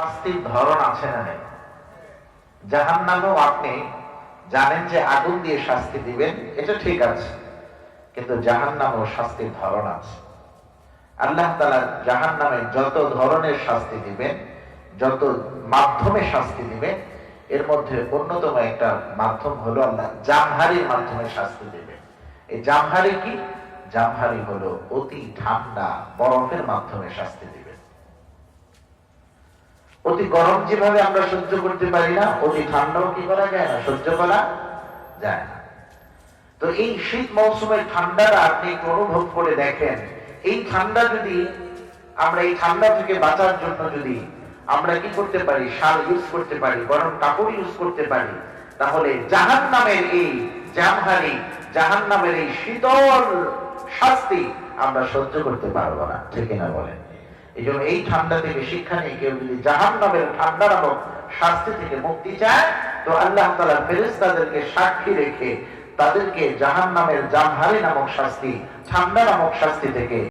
শাস্তির ধরন আছে না নাই? জাহান্নামেও আপনি জানেন যে আগুন দিয়ে শাস্তি দিবেন, এটা ঠিক আছে, কিন্তু জাহান্নামেও শাস্তির ধরন আছে। আল্লাহ তাআলা জাহান্নামে যত ধরনের শাস্তি দিবেন, যত মাধ্যমে শাস্তি দিবেন, এর মধ্যে অন্যতম একটা মাধ্যম হলো আল্লাহ জামহারির মাধ্যমে শাস্তি দিবেন। এই জামহারি কি? জামহারি হলো অতি ঠান্ডা বরফের মাধ্যমে শাস্তি দিবেন। অতি গরম যেভাবে আমরা সহ্য করতে পারি না, অতি ঠান্ডাও কি করা যায় না, সহ্য করা যায় না। তো এই শীত মৌসুমের ঠান্ডাটা আপনি একটু অনুভব করে দেখেন। এই ঠান্ডা যদি আমরা এই ঠান্ডা থেকে বাঁচার জন্য যদি আমরা কি করতে পারি, শাল ইউজ করতে পারি, গরম কাপড় ইউজ করতে পারি, তাহলে জাহান্নামের এই জামহারি, জাহান্নামের এই শীতল শাস্তি আমরা সহ্য করতে পারবো না, ঠিক না বলেন? এই জন্য এই ঠান্ডা থেকে শিক্ষা নিয়ে কেউ যদি জাহান্নামের ঠান্ডা নামক শাস্তি থেকে মুক্তি চায়, তো আল্লাহ তাআলা ফেরেশতাদেরকে সাক্ষী রেখে তাদেরকে জাহান্নামের জামহারি নামক শাস্তি, ঠান্ডা নামক শাস্তি থেকে